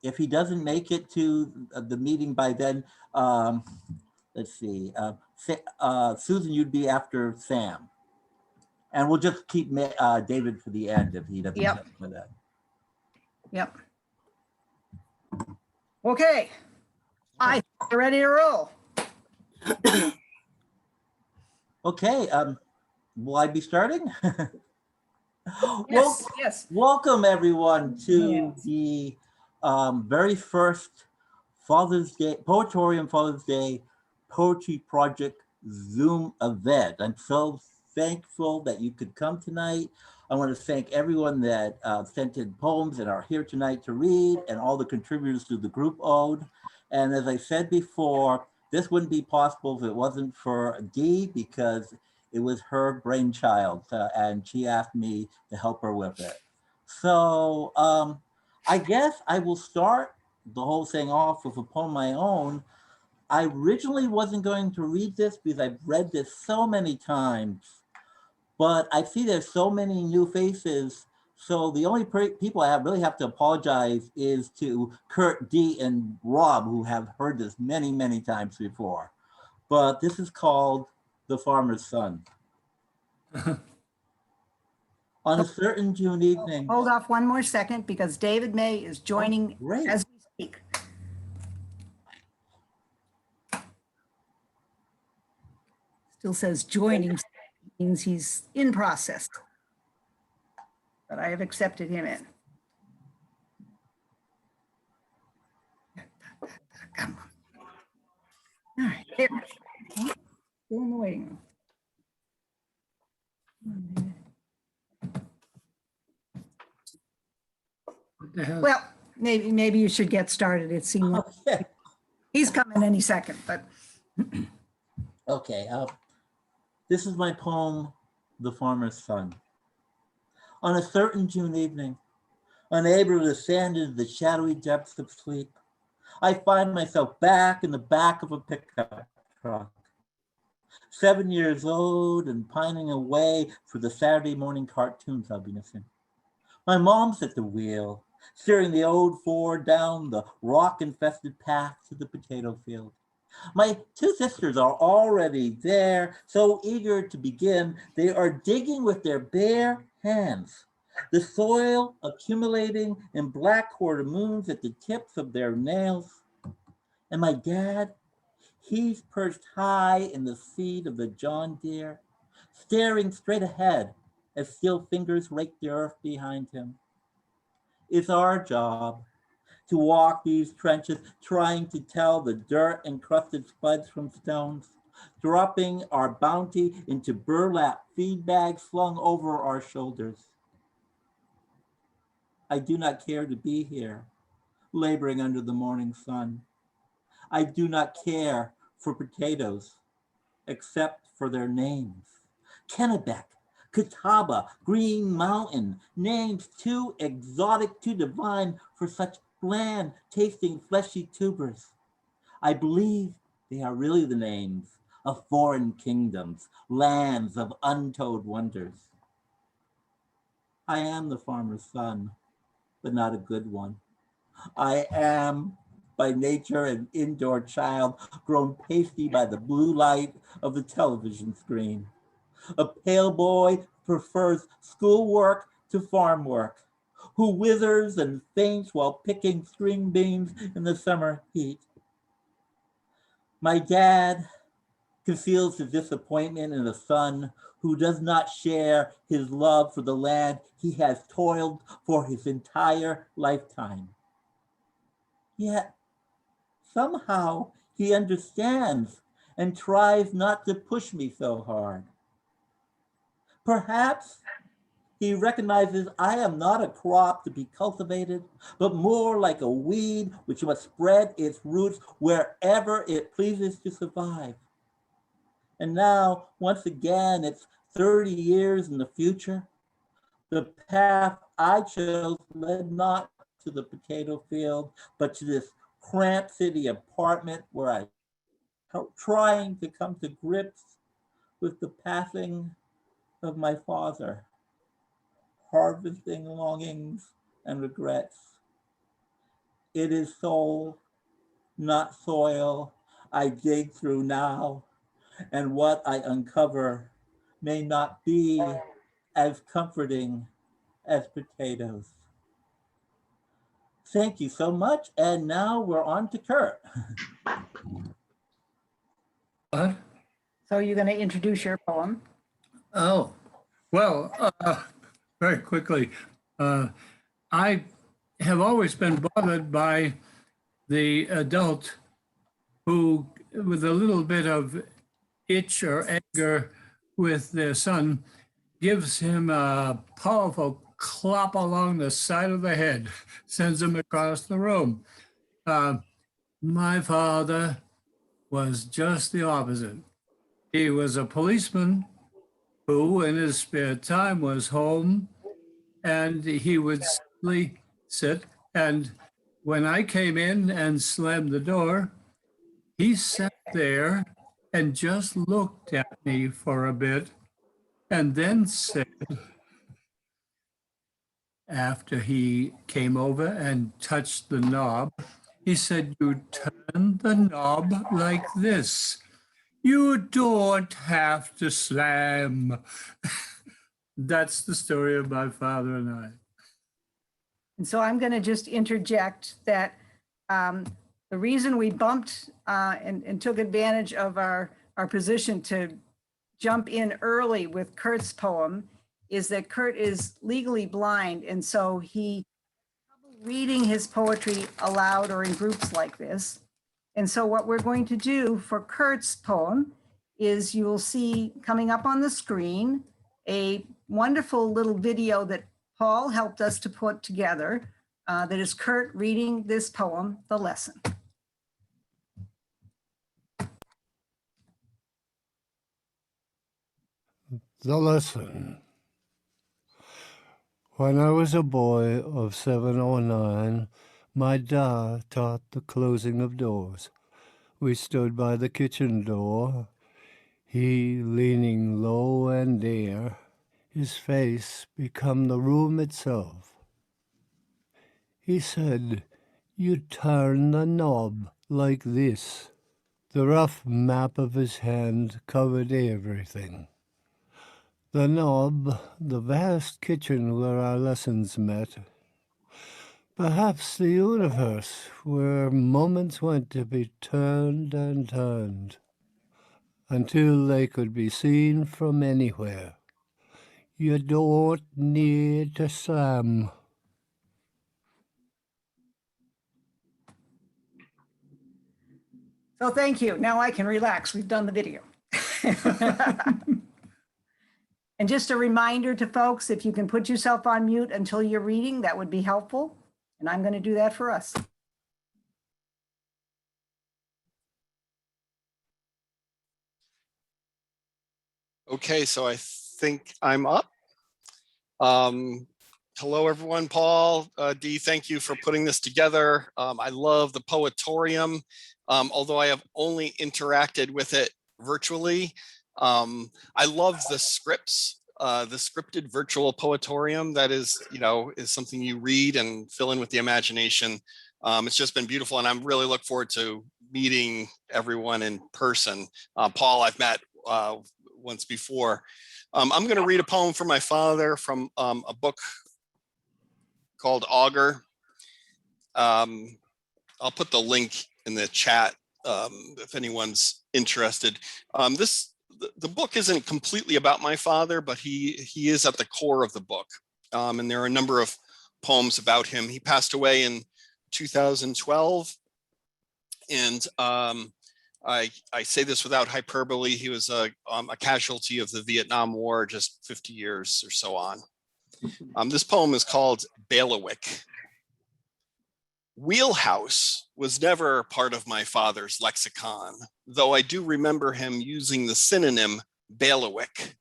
if he doesn't make it to the meeting by then, let's see, Susan, you'd be after Sam. And we'll just keep David for the end if he doesn't get for that. Yep. Okay. I you're ready to roll. Okay. Will I be starting? Yes. Yes. Welcome everyone to the very first Father's Day, Poetorium Father's Day Poetry Project Zoom event. I'm so thankful that you could come tonight. I want to thank everyone that sent in poems and are here tonight to read, and all the contributors to the group ode. And as I said before, this wouldn't be possible if it wasn't for Dee, because it was her brainchild, and she asked me to help her with it. So I guess I will start the whole thing off with a poem of my own. I originally wasn't going to read this because I've read this so many times, but I see there's so many new faces. So the only people I really have to apologize is to Curt, Dee, and Rob, who have heard this many, many times before. But this is called The Farmer's Son. On a certain June evening. Hold off one more second, because David May is joining as we speak. Still says joining, means he's in process, but I have accepted him in. Come on. All right, here. Still in the waiting room. Well, maybe you should get started. It seems like he's coming any second, but. Okay, this is my poem, The Farmer's Son. On a certain June evening, unable to descend into the shadowy depths of sleep, I find myself back in the back of a pickup truck, 7 years old and pining away for the Saturday morning cartoons I'll be missing. My mom's at the wheel, steering the old Ford down the rock-infested path to the potato field. My two sisters are already there, so eager to begin, they are digging with their bare hands, the soil accumulating in black quarter-moons at the tips of their nails. And my dad, he's perched high in the seat of the John Deere, staring straight ahead as steel fingers rake the earth behind him. It's our job to walk these trenches, trying to tell the dirt-encrusted spuds from stones, dropping our bounty into burlap feed bags slung over our shoulders. I do not care to be here, laboring under the morning sun. I do not care for potatoes, except for their names. Kennebec, Catawba, Green Mountain, names too exotic, too divine for such bland tasting fleshy tubers. I believe they are really the names of foreign kingdoms, lands of untold wonders. I am the farmer's son, but not a good one. I am by nature an indoor child, grown pasty by the blue light of the television screen. A pale boy prefers schoolwork to farm work, who withers and faints while picking string beans in the summer heat. My dad conceals his disappointment in a son who does not share his love for the land he has toiled for his entire lifetime. Yet, somehow he understands and tries not to push me so hard. Perhaps he recognizes I am not a crop to be cultivated, but more like a weed which must spread its roots wherever it pleases to survive. And now, once again, it's 30 years in the future. The path I chose led not to the potato field, but to this cramped city apartment where I'm trying to come to grips with the passing of my father, harvesting longings and regrets. It is soul, not soil, I dig through now, and what I uncover may not be as comforting as potatoes. Thank you so much, and now we're on to Curt. What? So you're going to introduce your poem. Oh, well, very quickly. I have always been bothered by the adult who, with a little bit of itch or anger with their son, gives him a powerful clop along the side of the head, sends him across the room. My father was just the opposite. He was a policeman who, in his spare time, was home, and he would simply sit. And when I came in and slammed the door, he sat there and just looked at me for a bit and then said, after he came over and touched the knob, he said, "You turn the knob like this. You don't have to slam." That's the story of my father and I. And so I'm going to just interject that the reason we bumped and took advantage of our position to jump in early with Curt's poem is that Curt is legally blind. And so he reading his poetry aloud or in groups like this. And so what we're going to do for Curt's poem is you'll see coming up on the screen a wonderful little video that Paul helped us to put together that is Curt reading this poem, The Lesson. The Lesson. When I was a boy of 7 or 9, my dad taught the closing of doors. We stood by the kitchen door, he leaning low and near, his face become the room itself. He said, "You turn the knob like this." The rough map of his hand covered everything. The knob, the vast kitchen where our lessons met. Perhaps the universe where moments went to be turned and turned until they could be seen from anywhere. You don't need to slam. So thank you. Now I can relax. We've done the video. And just a reminder to folks, if you can put yourself on mute until you're reading, that would be helpful. And I'm going to do that for us. Okay, so I think I'm up. Hello, everyone. Paul, Dee, thank you for putting this together. I love the Poetorium, although I have only interacted with it virtually. I love the scripts, the scripted virtual Poetorium that is something you read and fill in with the imagination. It's just been beautiful, and I'm really look forward to meeting everyone in person. Paul, I've met once before. I'm going to read a poem for my father from a book called Augur. I'll put the link in the chat if anyone's interested. The book isn't completely about my father, but he is at the core of the book. And there are a number of poems about him. He passed away in 2012. And I say this without hyperbole. He was a casualty of the Vietnam War just 50 years or so on. This poem is called Bailiwick. Wheelhouse was never part of my father's lexicon, though I do remember him using the synonym bailiwick.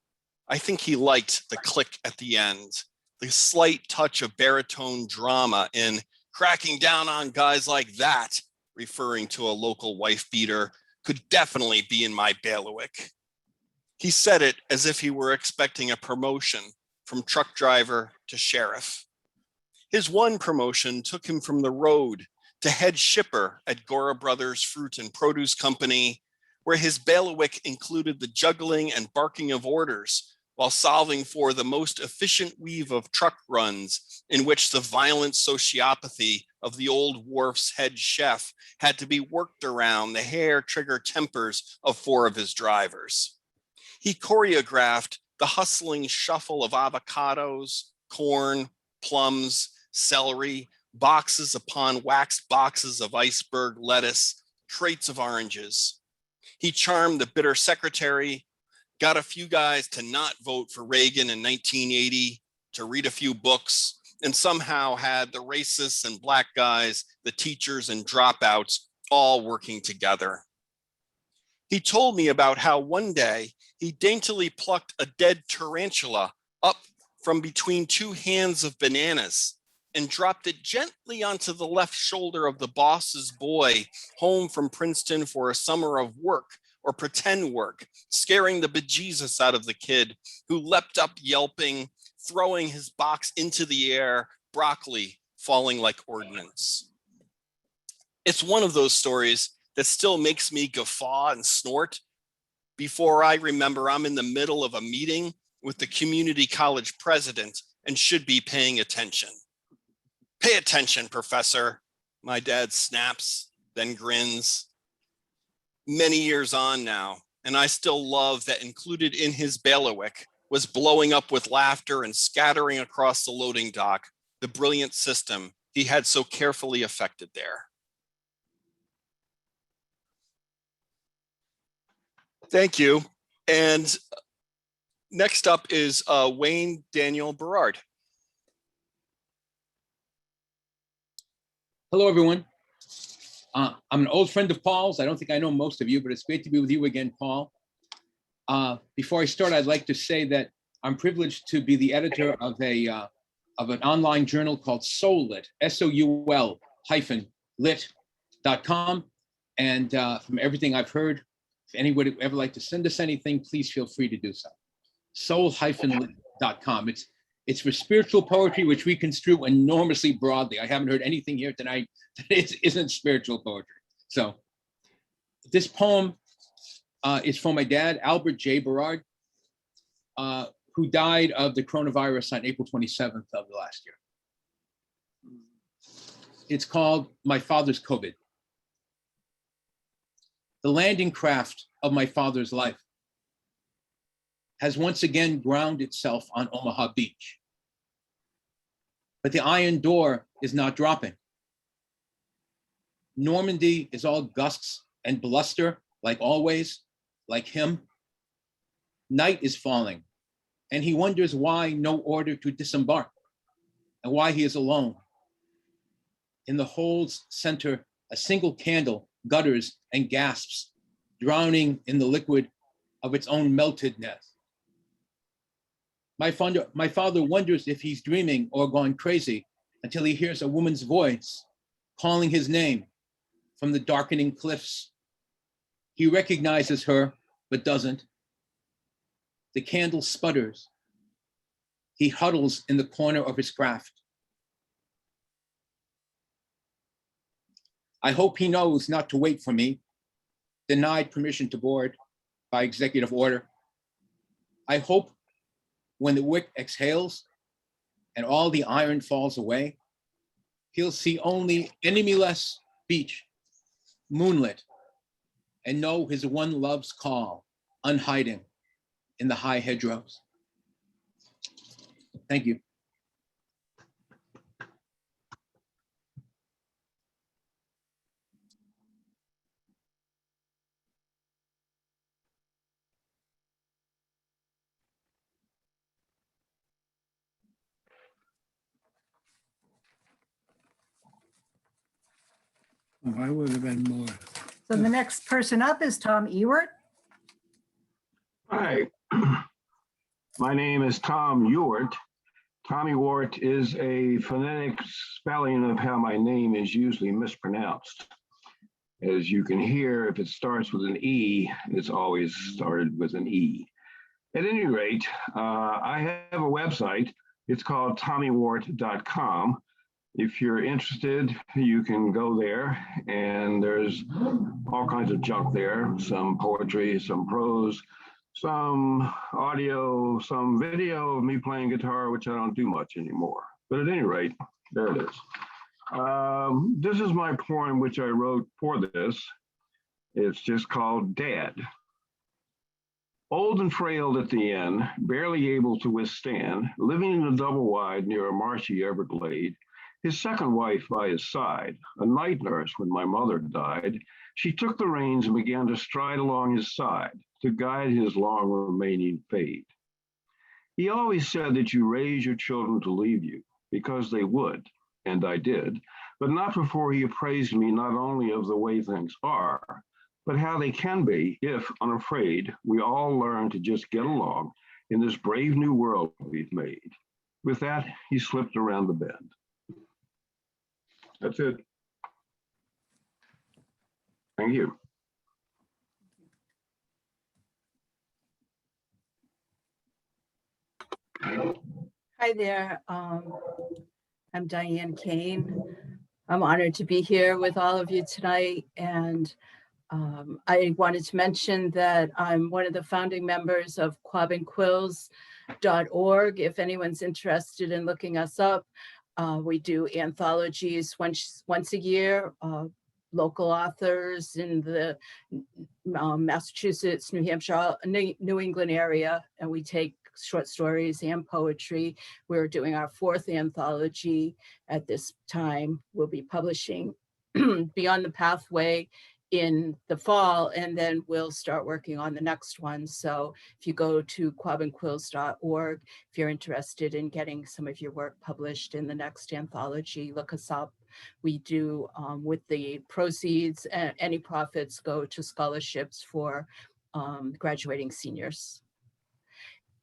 I think he liked the click at the end, the slight touch of baritone drama in cracking down on guys like that, referring to a local wife beater, could definitely be in my bailiwick. He said it as if he were expecting a promotion from truck driver to sheriff. His one promotion took him from the road to head shipper at Gora Brothers Fruit and Produce Company, where his bailiwick included the juggling and barking of orders while solving for the most efficient weave of truck runs in which the violent sociopathy of the old wharf's head chef had to be worked around the hair-trigger tempers of 4 of his drivers. He choreographed the hustling shuffle of avocados, corn, plums, celery, boxes upon waxed boxes of iceberg lettuce, crates of oranges. He charmed the bitter secretary, got a few guys to not vote for Reagan in 1980, to read a few books, and somehow had the racists and black guys, the teachers and dropouts all working together. He told me about how one day he daintily plucked a dead tarantula up from between 2 hands of bananas and dropped it gently onto the left shoulder of the boss's boy home from Princeton for a summer of work or pretend work, scaring the bejesus out of the kid, who leapt up yelping, throwing his box into the air, broccoli falling like ordnance. It's one of those stories that still makes me guffaw and snort before I remember I'm in the middle of a meeting with the community college president and should be paying attention. Pay attention, professor, my dad snaps, then grins. Many years on now, and I still love that included in his bailiwick was blowing up with laughter and scattering across the loading dock the brilliant system he had so carefully effected there. Thank you. And next up is Wayne Daniel Berard. Hello, everyone. I'm an old friend of Paul's. I don't think I know most of you, but it's great to be with you again, Paul. Before I start, I'd like to say that I'm privileged to be the editor of an online journal called SoulLit, SOUL-lit.com. And from everything I've heard, if anybody would ever like to send us anything, please feel free to do so. Soul-lit.com. It's for spiritual poetry, which we construe enormously broadly. I haven't heard anything here tonight that isn't spiritual poetry. So this poem is for my dad, Albert J. Berard, who died of the coronavirus on April 27th of the last year. It's called My Father's COVID. The landing craft of my father's life has once again ground itself on Omaha Beach. But the iron door is not dropping. Normandy is all gusts and bluster, like always, like him. Night is falling, and he wonders why no order to disembark, and why he is alone. In the hole's center, a single candle gutters and gasps, drowning in the liquid of its own meltedness. My father wonders if he's dreaming or gone crazy until he hears a woman's voice calling his name from the darkening cliffs. He recognizes her, but doesn't. The candle sputters. He huddles in the corner of his craft. I hope he knows not to wait for me, denied permission to board by executive order. I hope when the wick exhales and all the iron falls away, he'll see only enemy-less beach, moonlit, and know his one love's call, unhiding in the high hedgerows. Thank you. Oh, I would have been more. So the next person up is Tom Ewart. Hi, my name is Tom Ewart. Tom Ewart is a phonetic spelling of how my name is usually mispronounced. As you can hear, if it starts with an E, it's always started with an E. At any rate, I have a website. It's called tommywart.com. If you're interested, you can go there, and there's all kinds of junk there, some poetry, some prose, some audio, some video of me playing guitar, which I don't do much anymore. But at any rate, there it is. This is my poem, which I wrote for this. It's just called Dad. Old and frail at the end, barely able to withstand, living in a double wide near a marshy Everglade, his second wife by his side, a night nurse when my mother died, she took the reins and began to stride along his side to guide his long remaining fate. He always said that you raise your children to leave you, because they would, and I did, but not before he appraised me not only of the way things are, but how they can be if, unafraid, we all learn to just get along in this brave new world we've made. With that, he slipped around the bend. That's it. Thank you. Hi there. I'm Diane Kane. I'm honored to be here with all of you tonight. And I wanted to mention that I'm one of the founding members of quabandquills.org. If anyone's interested in looking us up, we do anthologies once a year, local authors in the Massachusetts, New Hampshire, New England area, and we take short stories and poetry. We're doing our 4th anthology at this time. We'll be publishing Beyond the Pathway in the fall, and then we'll start working on the next one. So if you go to quabandquills.org, if you're interested in getting some of your work published in the next anthology, look us up. We do, with the proceeds, and any profits go to scholarships for graduating seniors.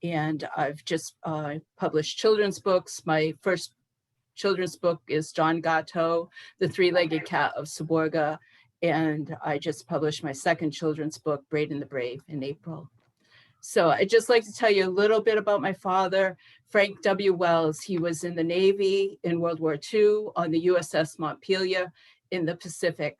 And I've just published children's books. My first children's book is John Gatto, The Three-Legged Cat of Seborga. And I just published my second children's book, Braden the Brave, in April. So I'd just like to tell you a little bit about my father, Frank W. Wells. He was in the Navy in World War II on the USS Montpelier in the Pacific.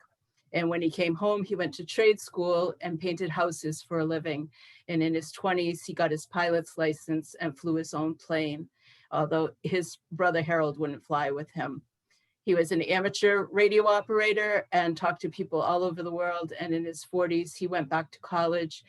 And when he came home, he went to trade school and painted houses for a living. And in his 20s, he got his pilot's license and flew his own plane, although his brother Harold wouldn't fly with him. He was an amateur radio operator and talked to people all over the world. And in his 40s, he went to college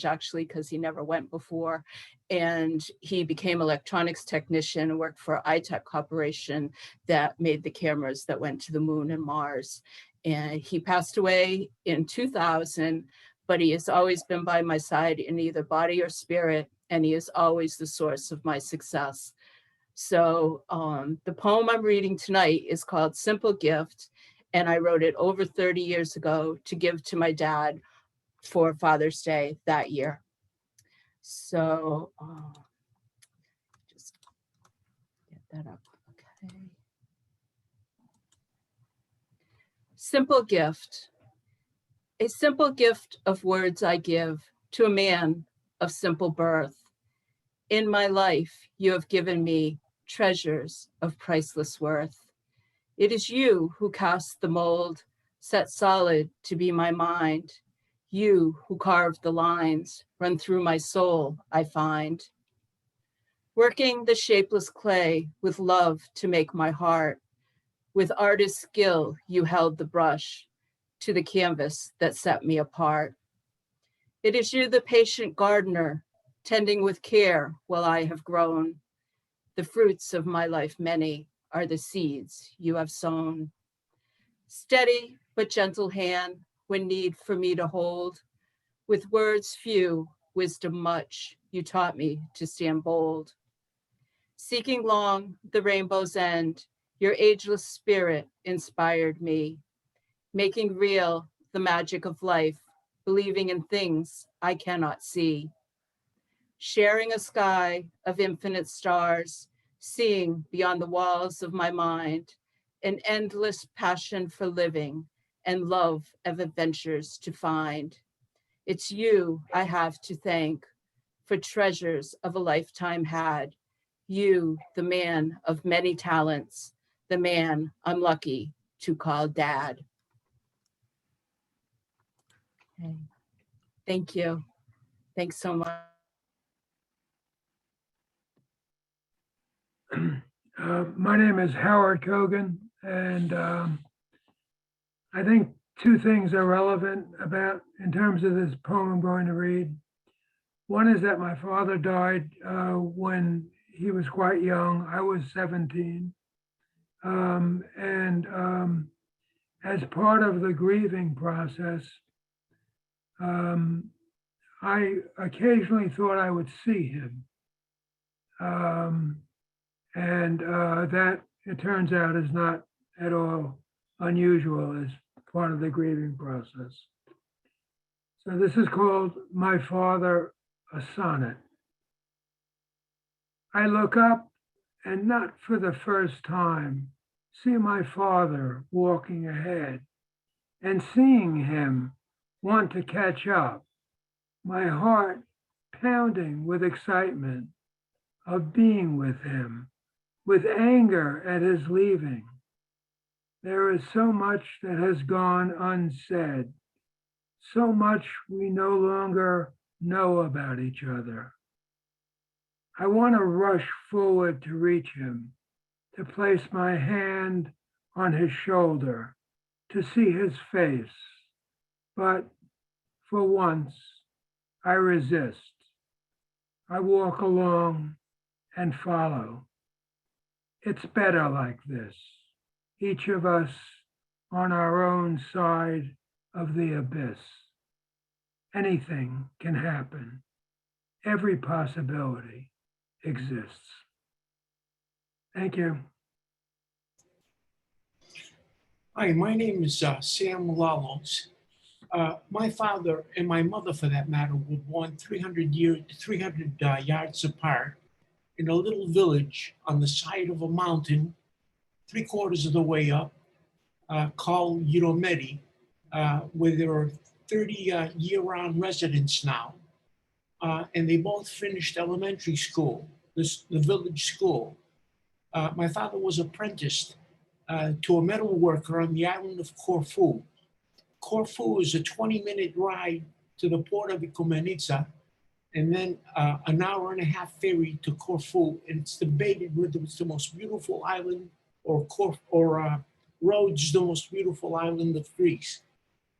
actually, because he never went before. And he became electronics technician and worked for iTech Corporation that made the cameras that went to the moon and Mars. And he passed away in 2000, but he has always been by my side in either body or spirit. And he is always the source of my success. So the poem I'm reading tonight is called Simple Gift, and I wrote it over 30 years ago to give to my dad for Father's Day that year. So just get that up, okay. Simple gift. A simple gift of words I give to a man of simple birth. In my life, you have given me treasures of priceless worth. It is you who cast the mold, set solid to be my mind. You who carved the lines, run through my soul, I find. Working the shapeless clay with love to make my heart. With artist skill, you held the brush to the canvas that set me apart. It is you, the patient gardener, tending with care while I have grown. The fruits of my life many are the seeds you have sown. Steady but gentle hand when need for me to hold. With words few, wisdom much, you taught me to stand bold. Seeking long the rainbow's end, your ageless spirit inspired me. Making real the magic of life, believing in things I cannot see. Sharing a sky of infinite stars, seeing beyond the walls of my mind, an endless passion for living and love of adventures to find. It's you I have to thank for treasures of a lifetime had. You, the man of many talents, the man I'm lucky to call Dad. Okay. Thank you. Thanks so much. My name is Howard Kogan, and I think two things are relevant about in terms of this poem I'm going to read. One is that my father died when he was quite young. I was 17. As part of the grieving process, I occasionally thought I would see him. That, it turns out, is not at all unusual as part of the grieving process. So this is called My Father, a Sonnet. I look up and not for the first time see my father walking ahead, and seeing him want to catch up, my heart pounding with excitement of being with him, with anger at his leaving. There is so much that has gone unsaid, so much we no longer know about each other. I want to rush forward to reach him, to place my hand on his shoulder, to see his face. But for once, I resist. I walk along and follow. It's better like this, each of us on our own side of the abyss. Anything can happen. Every possibility exists. Thank you. Hi, my name is Sam Lalos. My father and my mother, for that matter, were born 300 yards apart in a little village on the side of a mountain, 3/4 of the way up, called Yiromedi, where there are 30 year-round residents now. And they both finished elementary school, the village school. My father was apprenticed to a metal worker on the island of Corfu. Corfu is a 20-minute ride to the port of Ikomenica, and then an hour and a half ferry to Corfu. And it's debated whether it's the most beautiful island or Rhodes, the most beautiful island of Greece.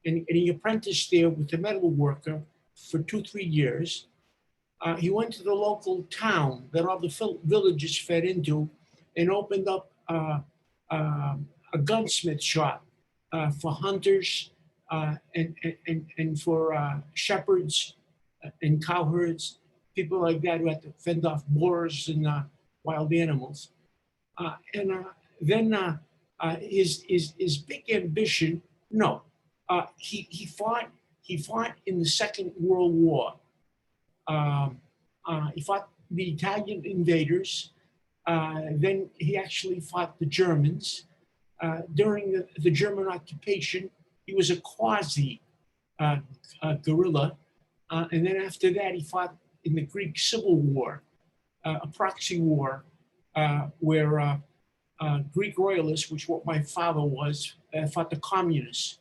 And he apprenticed there with the metal worker for 2-3 years. He went to the local town that all the villages fed into and opened up a gunsmith shop for hunters and for shepherds and cowherds, people like that who had to fend off boars and wild animals. Then his big ambition, he fought in the Second World War. He fought the Italian invaders. Then he actually fought the Germans. During the German occupation, he was a quasi guerrilla. And then after that, he fought in the Greek Civil War, a proxy war where Greek royalists, which what my father was, fought the communists.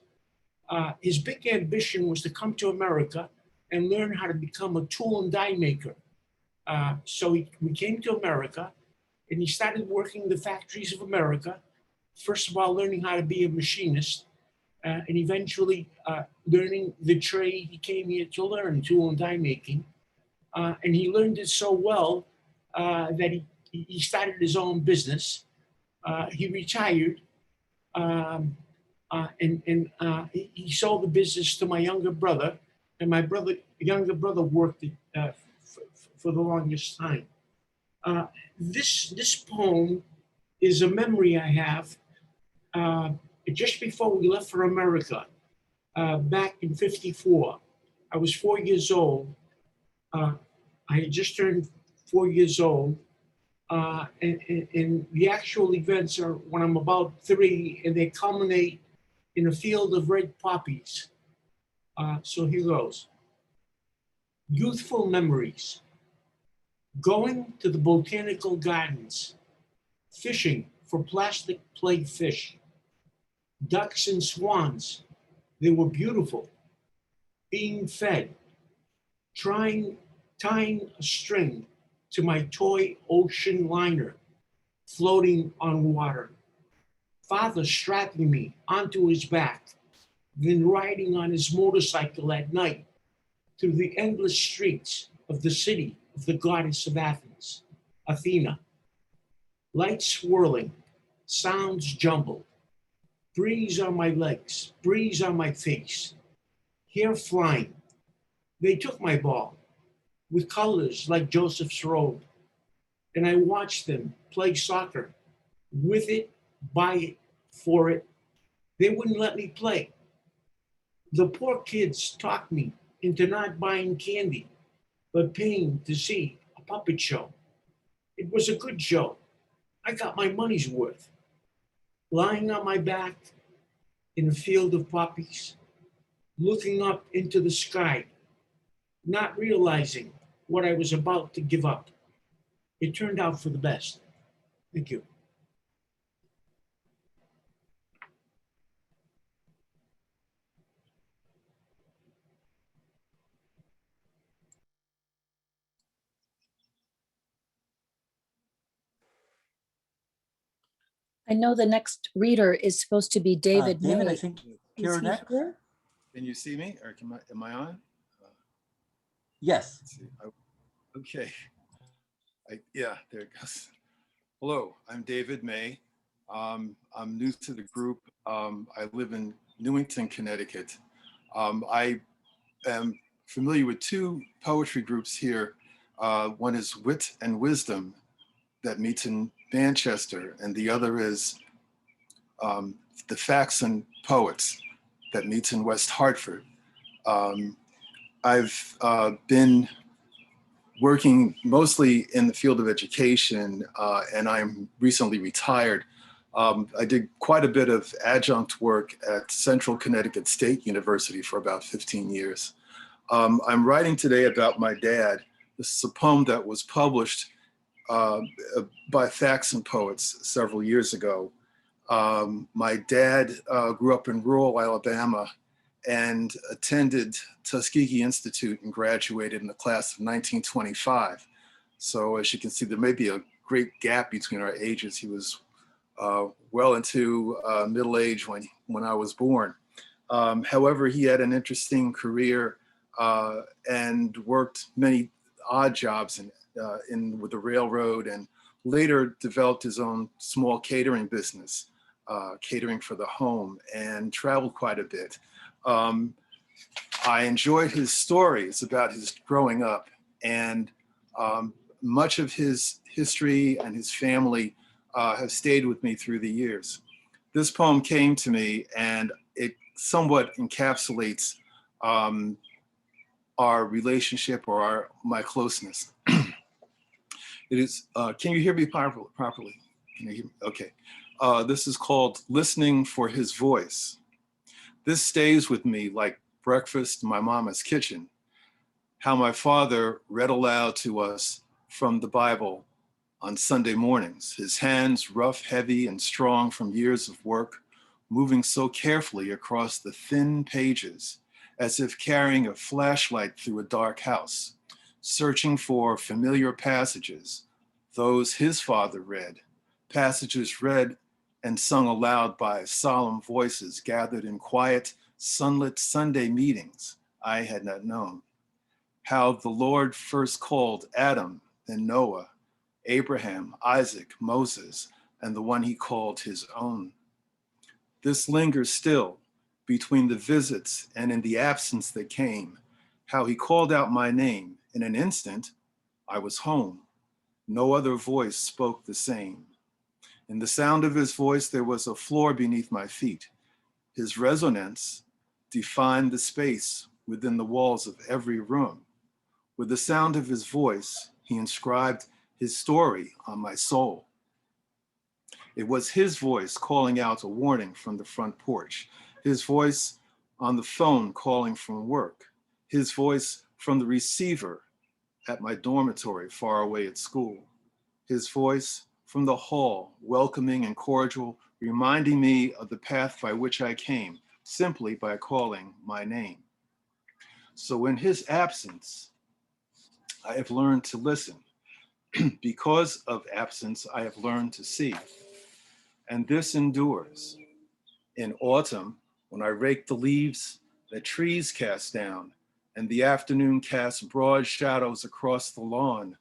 His big ambition was to come to America and learn how to become a tool and die maker. So we came to America and he started working the factories of America. First of all, learning how to be a machinist and eventually learning the trade he came here to learn, tool and die making. And he learned it so well that he started his own business. He retired and he sold the business to my younger brother, and my younger brother worked it for the longest time. This poem is a memory I have just before we left for America, back in '54. I was 4 years old. I had just turned 4 years old. And the actual events are when I'm about 3, and they culminate in a field of red poppies. So here goes. Youthful memories. Going to the botanical gardens, fishing for plastic play fish. Ducks and swans, they were beautiful, being fed, tying a string to my toy ocean liner, floating on water. Father strapping me onto his back, then riding on his motorcycle at night through the endless streets of the city of the goddess of Athens, Athena. Lights swirling, sounds jumbled, breeze on my legs, breeze on my face, hair flying. They took my ball with colors like Joseph's robe, and I watched them play soccer with it, by it, for it. They wouldn't let me play. The poor kids talked me into not buying candy, but paying to see a puppet show. It was a good show. I got my money's worth. Lying on my back in a field of poppies, looking up into the sky, not realizing what I was about to give up. It turned out for the best. Thank you. I know the next reader is supposed to be David David, May. I think Is you're he next. here? Can you see me or am I on? Yes. Let's see. Okay. Yeah, there it goes. Hello, I'm David May. I'm new to the group. I live in Newington, Connecticut. I am familiar with two poetry groups here. One is Wit and Wisdom that meets in Manchester, and the other is the Facts and Poets that meets in West Hartford. I've been working mostly in the field of education, and I'm recently retired. I did quite a bit of adjunct work at Central Connecticut State University for about 15 years. I'm writing today about my dad. This is a poem that was published by Facts and Poets several years ago. My dad grew up in rural Alabama and attended Tuskegee Institute and graduated in the class of 1925. So as you can see, there may be a great gap between our ages. He was well into middle age when I was born. However, he had an interesting career and worked many odd jobs with the railroad, and later developed his own small catering business, catering for the home, and traveled quite a bit. I enjoyed his stories about his growing up, and much of his history and his family have stayed with me through the years. This poem came to me, and it somewhat encapsulates our relationship or my closeness. It is, can you hear me properly? Can you hear me? Okay. This is called Listening for His Voice. This stays with me like breakfast in my mama's kitchen. How my father read aloud to us from the Bible on Sunday mornings, his hands rough, heavy, and strong from years of work, moving so carefully across the thin pages, as if carrying a flashlight through a dark house, searching for familiar passages, those his father read, passages read and sung aloud by solemn voices gathered in quiet, sunlit Sunday meetings I had not known. How the Lord first called Adam, then Noah, Abraham, Isaac, Moses, and the one he called his own. This lingers still between the visits and in the absence that came, how he called out my name. In an instant, I was home. No other voice spoke the same. In the sound of his voice, there was a floor beneath my feet. His resonance defined the space within the walls of every room. With the sound of his voice, he inscribed his story on my soul. It was his voice calling out a warning from the front porch, his voice on the phone calling from work, his voice from the receiver at my dormitory far away at school, his voice from the hall, welcoming and cordial, reminding me of the path by which I came, simply by calling my name. So in his absence, I have learned to listen. Because of absence, I have learned to see. And this endures. In autumn, when I rake the leaves that trees cast down, and the afternoon casts broad shadows across the lawn,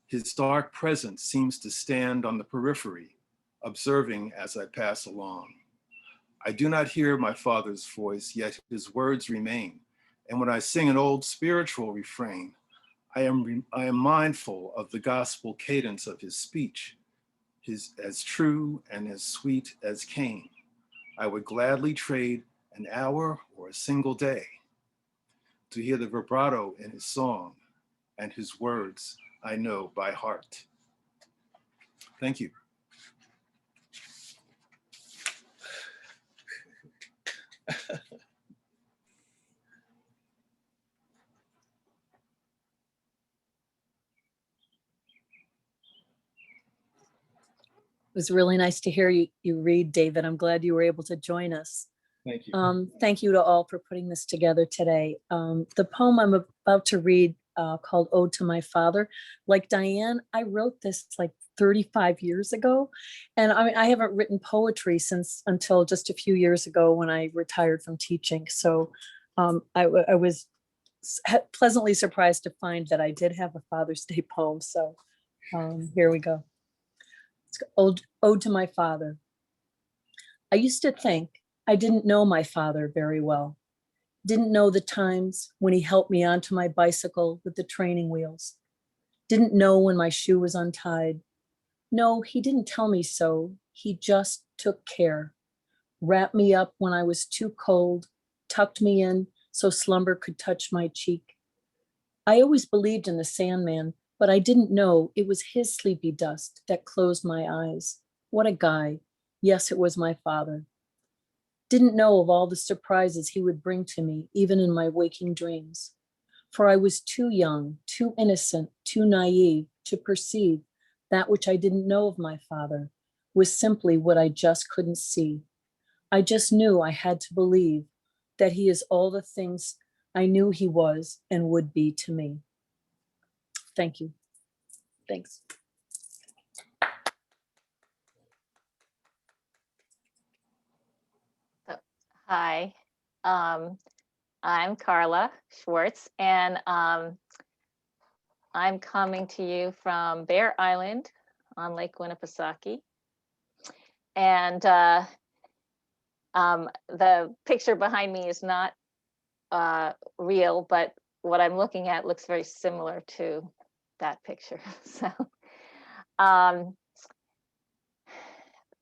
his dark presence seems to stand on the periphery, observing as I pass along. I do not hear my father's voice, yet his words remain. And when I sing an old spiritual refrain, I am mindful of the gospel cadence of his speech, as true and as sweet as Kane. I would gladly trade an hour or a single day to hear the vibrato in his song, and his words I know by heart. Thank you. It was really nice to hear you read, David. I'm glad you were able to join us. Thank you. Thank you to all for putting this together today. The poem I'm about to read called Ode to My Father, like Diane, I wrote this like 35 years ago. And I haven't written poetry until just a few years ago when I retired from teaching. So I was pleasantly surprised to find that I did have a Father's Day poem. So here we go. Ode to My Father. I used to think I didn't know my father very well. Didn't know the times when he helped me onto my bicycle with the training wheels. Didn't know when my shoe was untied. No, he didn't tell me so. He just took care. Wrapped me up when I was too cold, tucked me in so slumber could touch my cheek. I always believed in the Sandman, but I didn't know it was his sleepy dust that closed my eyes. What a guy. Yes, it was my father. Didn't know of all the surprises he would bring to me, even in my waking dreams. For I was too young, too innocent, too naive to perceive that which I didn't know of my father was simply what I just couldn't see. I just knew I had to believe that he is all the things I knew he was and would be to me. Thank you. Thanks. Hi, I'm Carla Schwartz, and I'm coming to you from Bear Island on Lake Winnipesaukee. And the picture behind me is not real, but what I'm looking at looks very similar to that picture. So,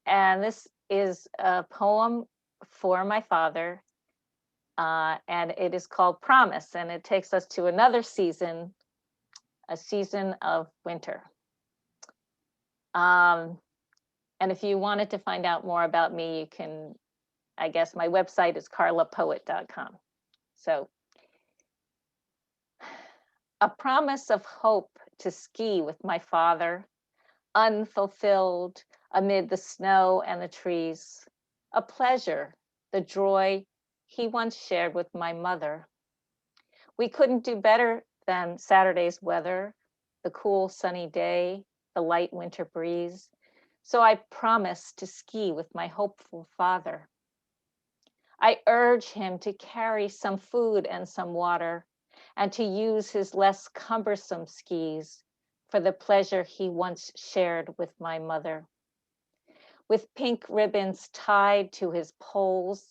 and this is a poem for my father, and it is called Promise, and it takes us to another season, a season of winter. And if you wanted to find out more about me, you can, I guess my website is carlapoet.com. So, a promise of hope to ski with my father, unfulfilled amid the snow and the trees, a pleasure, the joy he once shared with my mother. We couldn't do better than Saturday's weather, the cool sunny day, the light winter breeze. So I promised to ski with my hopeful father. I urge him to carry some food and some water, and to use his less cumbersome skis for the pleasure he once shared with my mother. With pink ribbons tied to his poles,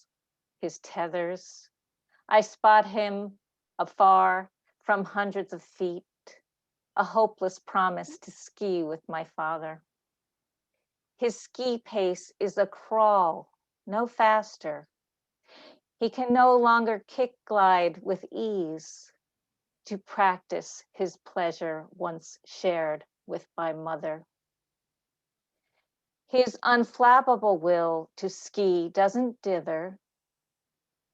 his tethers, I spot him afar from hundreds of feet, a hopeless promise to ski with my father. His ski pace is a crawl, no faster. He can no longer kick glide with ease to practice his pleasure once shared with my mother. His unflappable will to ski doesn't dither.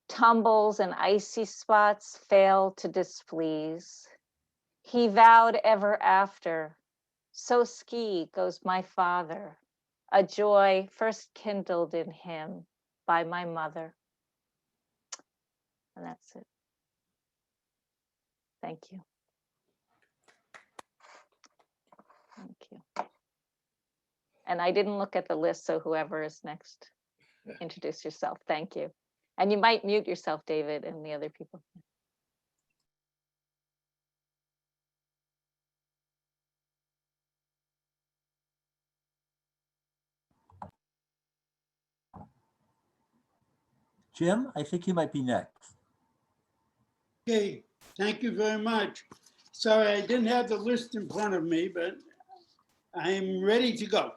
Tumbles and icy spots fail to displease. He vowed ever after So ski goes my father, a joy first kindled in him by my mother. And that's it. Thank you. Thank you. And I didn't look at the list, so whoever is next, introduce yourself. Thank you. And you might mute yourself, David, and the other people. Jim, I think you might be next. Okay, thank you very much. Sorry, I didn't have the list in front of me, but I'm ready to go.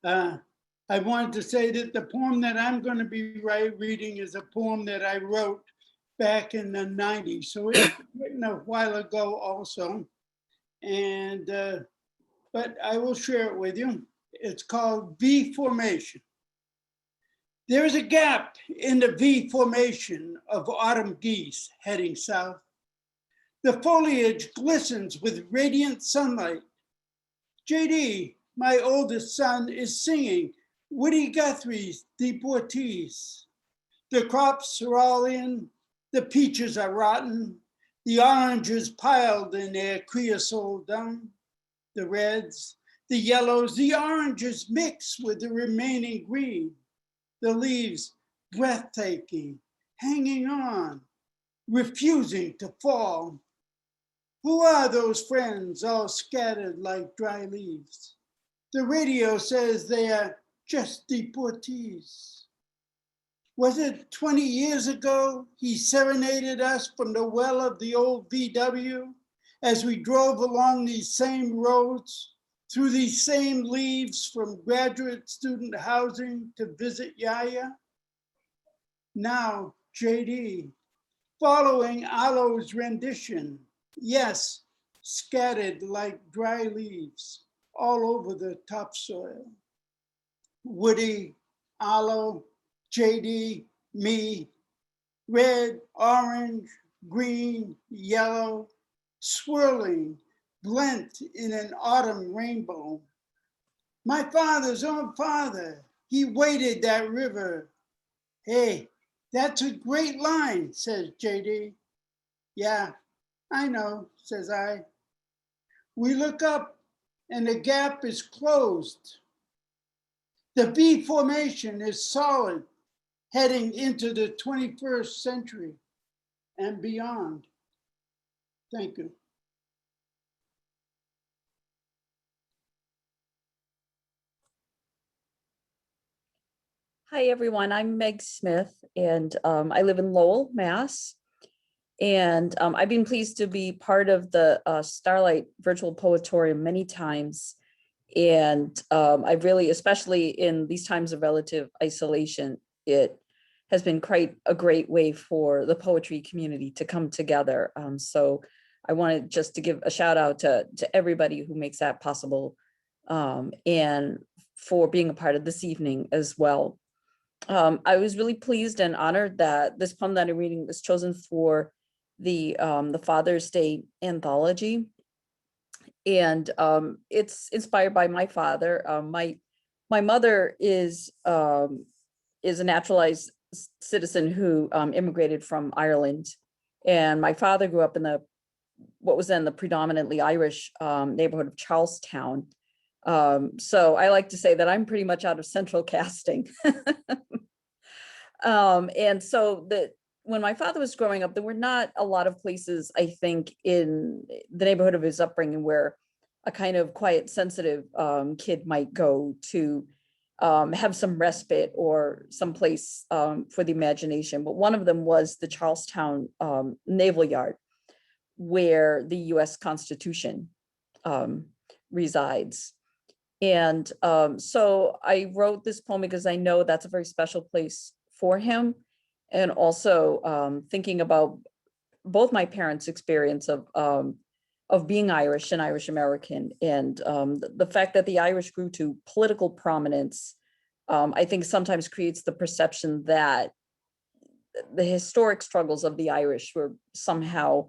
I wanted to say that the poem that I'm going to be reading is a poem that I wrote back in the 90s. So it's written a while ago also. And, but I will share it with you. It's called V Formation. There is a gap in the V formation of autumn geese heading south. The foliage glistens with radiant sunlight. JD, my oldest son, is singing Woody Guthrie's Deportees. The crops are all in, the peaches are rotten, the oranges piled in their creosote dung, the reds, the yellows, the oranges mix with the remaining green. The leaves breathtaking, hanging on, refusing to fall. Who are those friends all scattered like dry leaves? The radio says they are just deportees. Was it 20 years ago he serenaded us from the well of the old VW as we drove along these same roads? Through these same leaves from graduate student housing to visit Yaya? Now, JD, following Alo's rendition, yes, scattered like dry leaves all over the topsoil. Woody, Alo, JD, me, red, orange, green, yellow, swirling, blent in an autumn rainbow. My father's own father, he waded that river. Hey, that's a great line, says JD. Yeah, I know, says I. We look up and the gap is closed. The V formation is solid, heading into the 21st century and beyond. Thank you. Hi, everyone. I'm Meg Smith, and I live in Lowell, Mass. And I've been pleased to be part of the Starlight Virtual Poetorium many times. And I really, especially in these times of relative isolation, it has been quite a great way for the poetry community to come together. So I wanted just to give a shout out to everybody who makes that possible, and for being a part of this evening as well. I was really pleased and honored that this poem that I'm reading was chosen for the Father's Day anthology. And it's inspired by my father. My mother is a naturalized citizen who immigrated from Ireland. And my father grew up in what was then the predominantly Irish neighborhood of Charlestown. So I like to say that I'm pretty much out of central casting. And so when my father was growing up, there were not a lot of places, I think, in the neighborhood of his upbringing where a kind of quiet, sensitive kid might go to have some respite or someplace for the imagination. But one of them was the Charlestown Naval Yard, where the US Constitution resides. And so I wrote this poem because I know that's a very special place for him. And also thinking about both my parents' experience of being Irish and Irish American, and the fact that the Irish grew to political prominence, I think sometimes creates the perception that the historic struggles of the Irish were somehow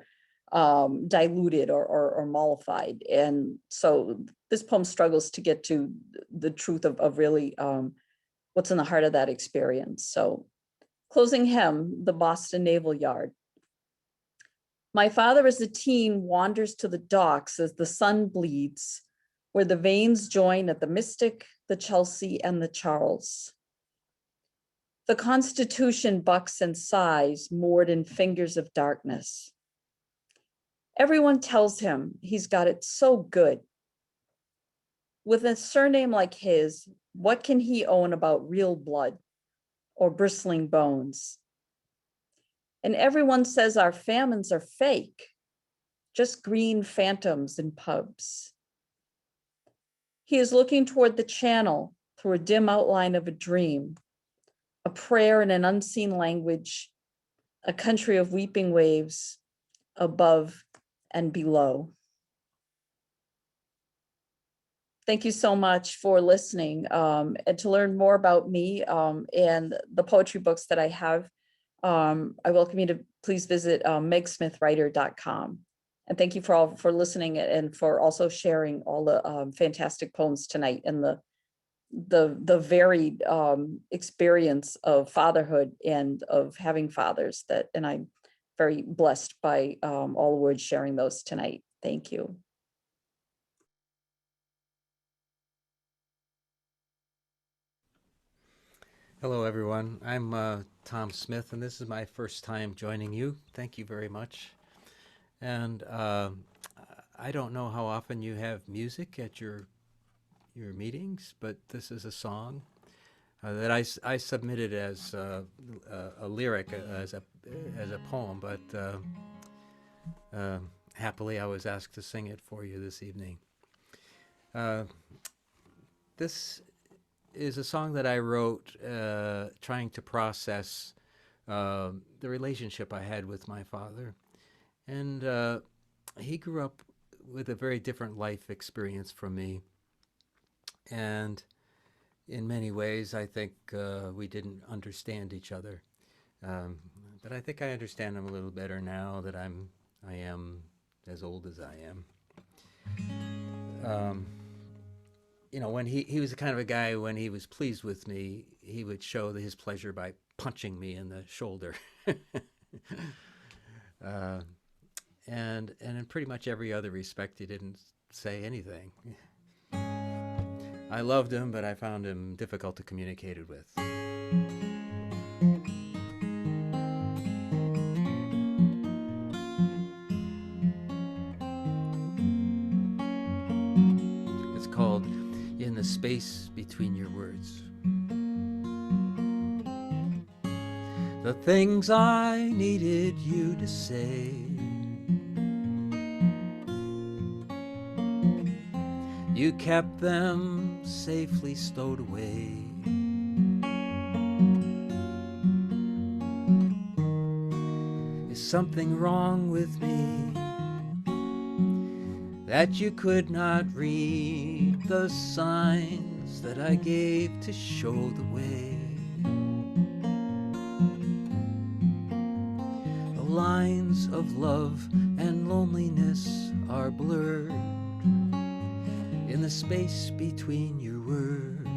diluted or mollified. And so this poem struggles to get to the truth of really what's in the heart of that experience. So closing hymn, the Boston Naval Yard. My father as a teen wanders to the docks as the sun bleeds, where the veins join at the Mystic, the Chelsea, and the Charles. The Constitution bucks and sighs, moored in fingers of darkness. Everyone tells him he's got it so good. With a surname like his, what can he own about real blood or bristling bones? And everyone says our famines are fake, just green phantoms in pubs. He is looking toward the channel through a dim outline of a dream, a prayer in an unseen language, a country of weeping waves above and below. Thank you so much for listening. And to learn more about me and the poetry books that I have, I welcome you to please visit megsmithwriter.com. And thank you for listening and for also sharing all the fantastic poems tonight and the varied experience of fatherhood and of having fathers and I'm very blessed by all the words sharing those tonight. Thank you. Hello, everyone. I'm Tom Smith, and this is my first time joining you. Thank you very much. And I don't know how often you have music at your meetings, but this is a song that I submitted as a lyric, as a poem, but happily I was asked to sing it for you this evening. This is a song that I wrote trying to process the relationship I had with my father. And he grew up with a very different life experience from me. And in many ways, I think we didn't understand each other. But I think I understand him a little better now that I am as old as I am. You know, when he was the kind of a guy, when he was pleased with me, he would show his pleasure by punching me in the shoulder. And in pretty much every other respect, he didn't say anything. I loved him, but I found him difficult to communicate with. It's called In the Space Between Your Words. The things I needed you to say, you kept them safely stowed away. Is something wrong with me that you could not read the signs that I gave to show the way? The lines of love and loneliness are blurred in the space between your words.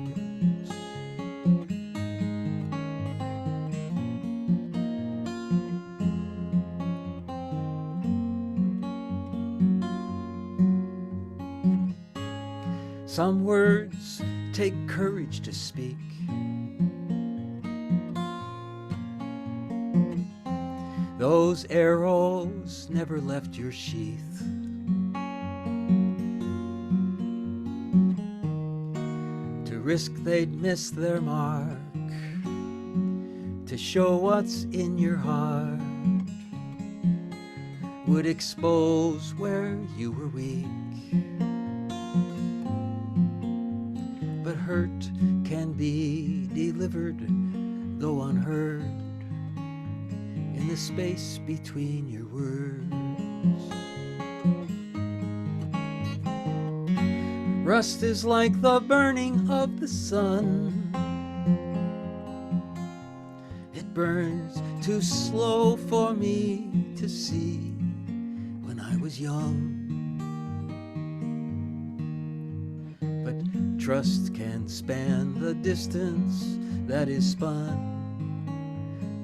Some words take courage to speak. Those arrows never left your sheath. Risk they'd miss their mark, to show what's in your heart, would expose where you were weak. But hurt can be delivered, though unheard, in the space between your words. Rust is like the burning of the sun. It burns too slow for me to see when I was young. trust can span the distance that is spun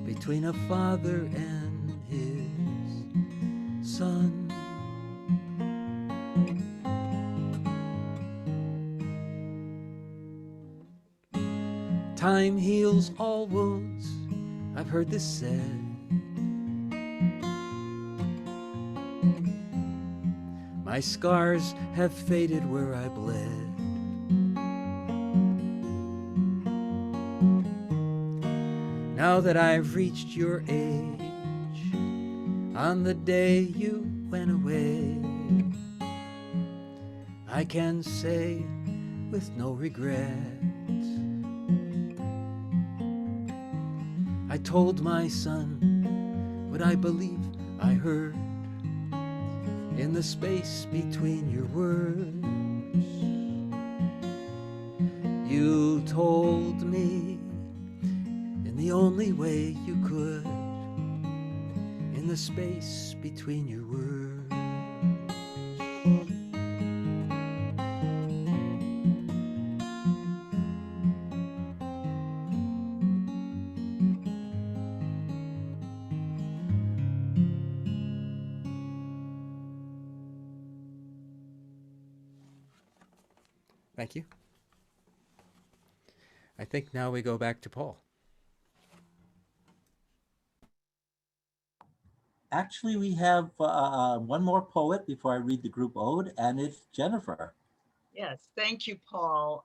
between a father and his son. Time heals all wounds, I've heard this said. My scars have faded where I bled. Now that I've reached your age, on the day you went away, I can say with no regret, I told my son what I believe I heard in the space between your words. You told me in the only way you could, in the space between your words. Thank you. I think now we go back to Paul. Actually, we have one more poet before I read the group ode, and it's Jennifer. Yes, thank you, Paul.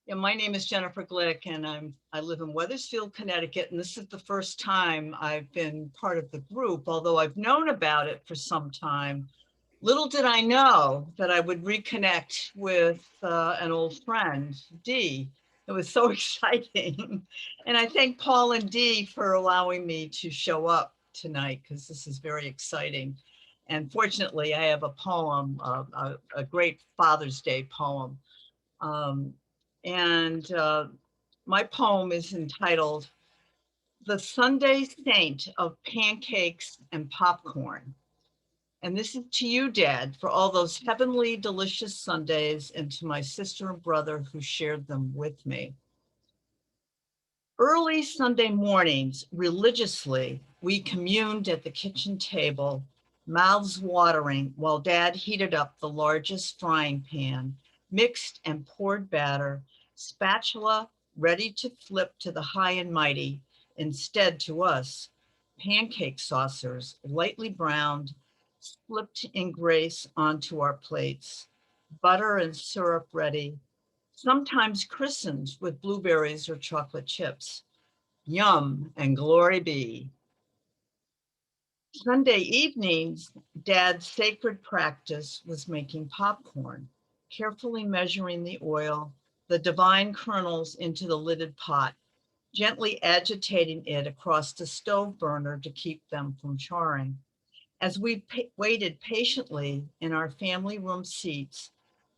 Yeah, my name is Jennifer Glick, and I live in Wethersfield, Connecticut, and this is the first time I've been part of the group, although I've known about it for some time. Little did I know that I would reconnect with an old friend, Dee. It was so exciting. And I thank Paul and Dee for allowing me to show up tonight, because this is very exciting. And fortunately, I have a poem, a great Father's Day poem. My poem is entitled, The Sunday Saint of Pancakes and Popcorn. And this is to you, Dad, for all those heavenly, delicious Sundays, and to my sister and brother who shared them with me. Early Sunday mornings, religiously, we communed at the kitchen table, mouths watering while Dad heated up the largest frying pan, mixed and poured batter, spatula ready to flip to the high and mighty, instead to us, pancake saucers, lightly browned, slipped in grace onto our plates, butter and syrup ready, sometimes christened with blueberries or chocolate chips. Yum and glory be. Sunday evenings, Dad's sacred practice was making popcorn, carefully measuring the oil, the divine kernels into the lidded pot, gently agitating it across the stove burner to keep them from charring. As we waited patiently in our family room seats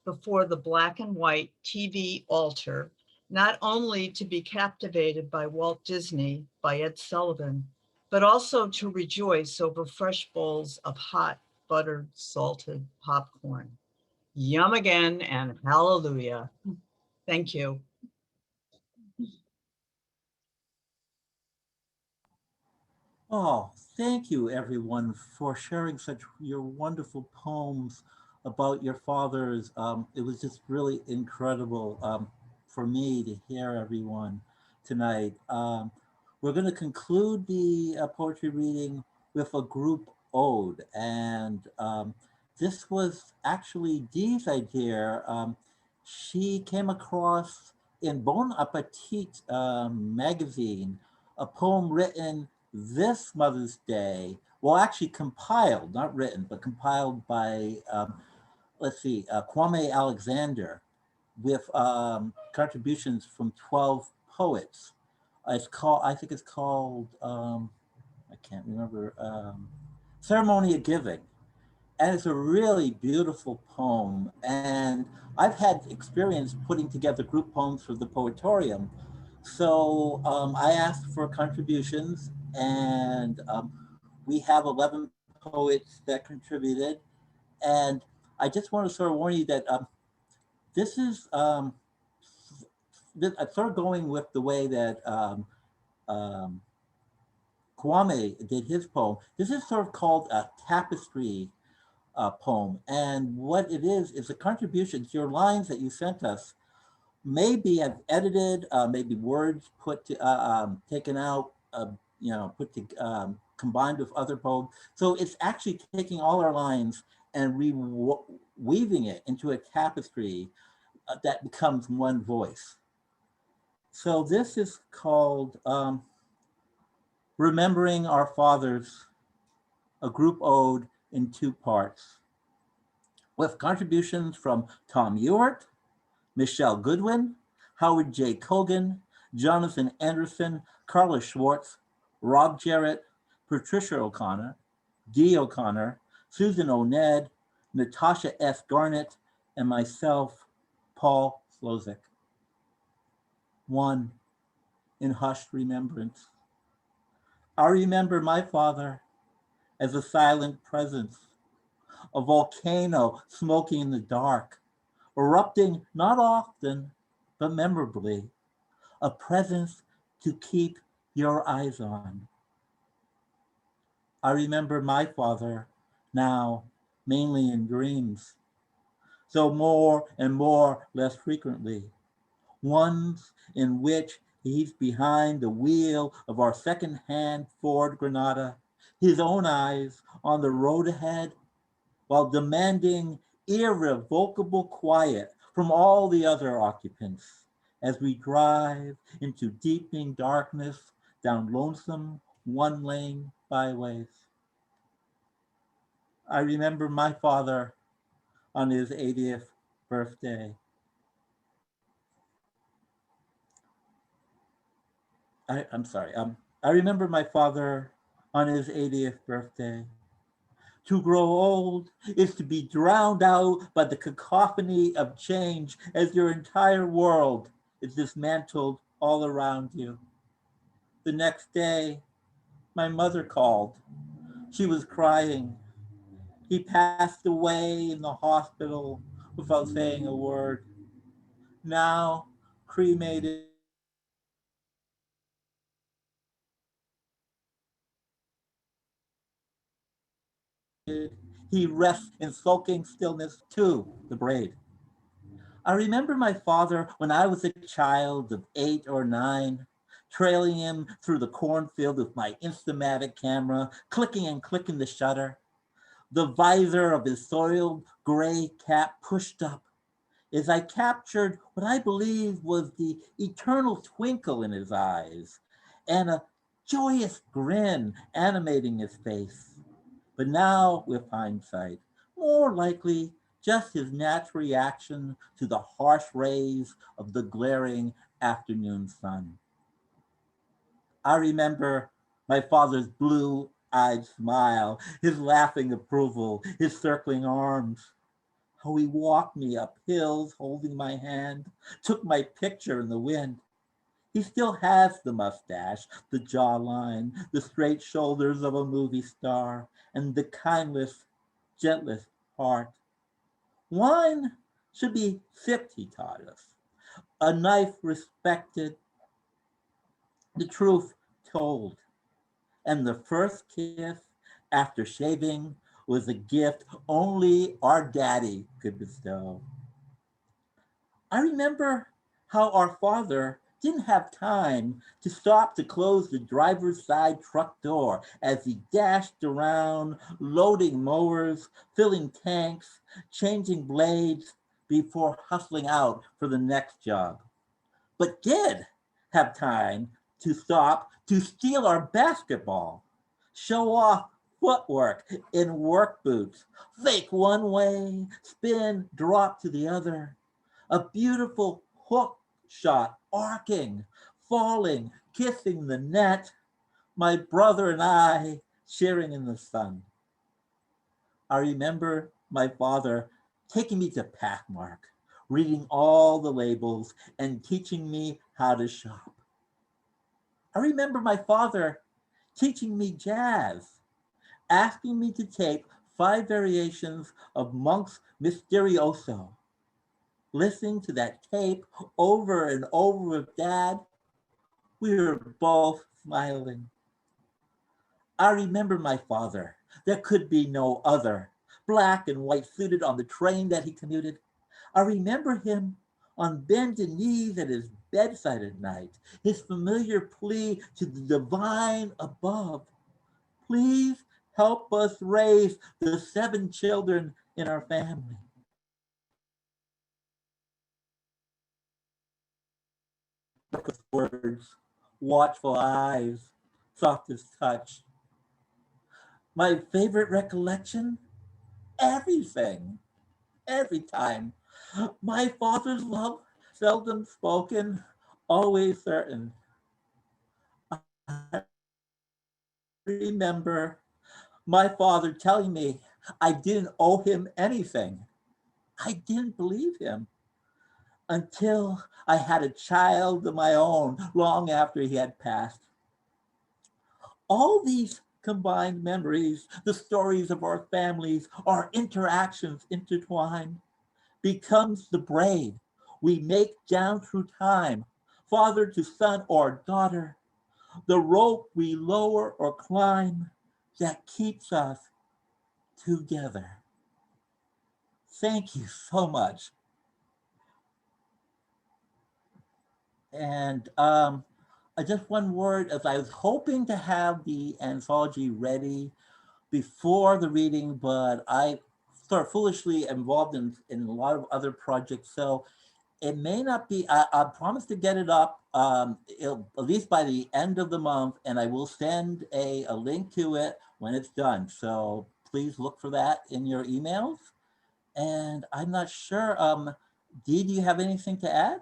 before the black and white TV altar, not only to be captivated by Walt Disney by Ed Sullivan, but also to rejoice over fresh bowls of hot, buttered, salted popcorn. Yum again and hallelujah. Thank you. Oh, thank you, everyone, for sharing such your wonderful poems about your fathers. It was just really incredible for me to hear everyone tonight. We're going to conclude the poetry reading with a group ode, and this was actually Dee's idea. She came across in Bon Appetit magazine a poem written this Mother's Day, well, actually compiled, not written, but compiled by, Kwame Alexander with contributions from 12 poets. I think it's called, I can't remember, Ceremony of Giving. And it's a really beautiful poem. And I've had experience putting together group poems for the Poetorium. So I asked for contributions, and we have 11 poets that contributed. And I just want to sort of warn you that this is sort of going with the way that Kwame did his poem. This is sort of called a tapestry poem. And what it is a contribution. Your lines that you sent us maybe I've edited, maybe words put to, taken out, put to, combined with other poems. So it's actually taking all our lines and weaving it into a tapestry that becomes one voice. So this is called Remembering Our Fathers, a group ode in 2 parts, with contributions from Tom Ewart, Michelle Goodwin, Howard J. Kogan, Jonathan Andersen, Carla Schwartz, Rob Jarrett, Patricia O'Connor, Dee O'Connor, Susan O'Nedd, Natasha S. Garnett, and myself, Paul Szlosek. 1. In hushed remembrance. I remember my father as a silent presence, a volcano smoking in the dark, erupting not often, but memorably, a presence to keep your eyes on. I remember my father now mainly in dreams, so more and more less frequently, ones in which he's behind the wheel of our second-hand Ford Granada, his own eyes on the road ahead, while demanding irrevocable quiet from all the other occupants as we drive into deepening darkness down lonesome one-lane byways. I remember my father on his 80th birthday. I remember my father on his 80th birthday. To grow old is to be drowned out by the cacophony of change as your entire world is dismantled all around you. The next day, my mother called. She was crying. He passed away in the hospital without saying a word. Now, cremated. He rests in sulking stillness to the braid. I remember my father when I was a child of 8 or 9, trailing him through the cornfield with my Instamatic camera, clicking and clicking the shutter. The visor of his soiled gray cap pushed up as I captured what I believe was the eternal twinkle in his eyes and a joyous grin animating his face. But now, with hindsight, more likely just his natural reaction to the harsh rays of the glaring afternoon sun. I remember my father's blue-eyed smile, his laughing approval, his circling arms, how he walked me up hills holding my hand, took my picture in the wind. He still has the mustache, the jawline, the straight shoulders of a movie star, and the kindless, gentlest heart. Wine should be sipped, he taught us. A knife respected, the truth told. And the first kiss after shaving was a gift only our daddy could bestow. I remember how our father didn't have time to stop to close the driver's side truck door as he dashed around, loading mowers, filling tanks, changing blades before hustling out for the next job. But did have time to stop to steal our basketball, show off footwork in work boots, fake one way, spin, drop to the other, a beautiful hook shot, arcing, falling, kissing the net, my brother and I cheering in the sun. I remember my father taking me to Pathmark, reading all the labels and teaching me how to shop. I remember my father teaching me jazz, asking me to tape 5 variations of Monk's Misterioso, listening to that tape over and over with Dad, we were both smiling. I remember my father. There could be no other. Black and white suited on the train that he commuted. I remember him on bended knees at his bedside at night, his familiar plea to the divine above. Please help us raise the 7 children in our family. Words, watchful eyes, softest touch. My favorite recollection? Everything, every time. My father's love, seldom spoken, always certain. I remember my father telling me I didn't owe him anything. I didn't believe him until I had a child of my own long after he had passed. All these combined memories, the stories of our families, our interactions intertwined, becomes the braid we make down through time, father to son or daughter, the rope we lower or climb that keeps us together. Thank you so much. And just one word, as I was hoping to have the anthology ready before the reading, but I sort of foolishly involved in a lot of other projects. So it may not be, I promise to get it up at least by the end of the month, and I will send a link to it when it's done. So please look for that in your emails. And I'm not sure, Dee, do you have anything to add?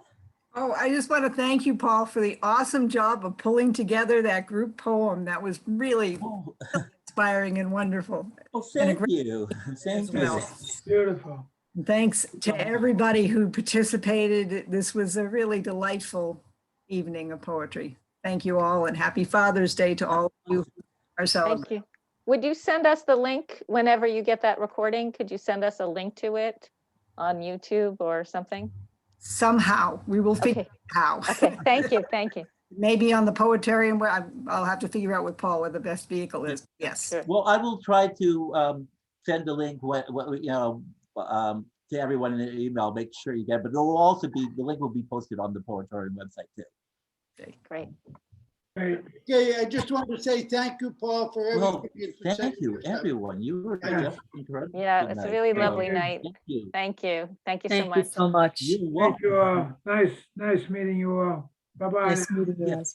Oh, I just want to thank you, Paul, for the awesome job of pulling together that group poem. That was really inspiring and wonderful. Oh, thank you. Thank you. Well. Beautiful. Thanks to everybody who participated. This was a really delightful evening of poetry. Thank you all, and happy Father's Day to all of you who are celebrating. Thank you. Would you send us the link whenever you get that recording? Could you send us a link to it on YouTube or something? Somehow, we will figure Okay. out how. Okay, thank you, thank you. Maybe on the Poetorium, where I'll have to figure out with Paul what the best vehicle is. Yes. Sure. Well, I will try to send a link, to everyone in the email. Make sure you get it, but it will also be, the link will be posted on the Poetorium website too. Okay, great. Great. Okay, I just want to say thank you, Paul, for Well, everything. and for thank you, setting this up. everyone. You were Yeah. just incredible. Yeah, it's a tonight. really So, lovely you. night. Thank you. Thank you. Thank you so Thank you much. so much. You're Thank you welcome. all. Nice meeting you all. Bye-bye. Nice meeting you Yeah. guys.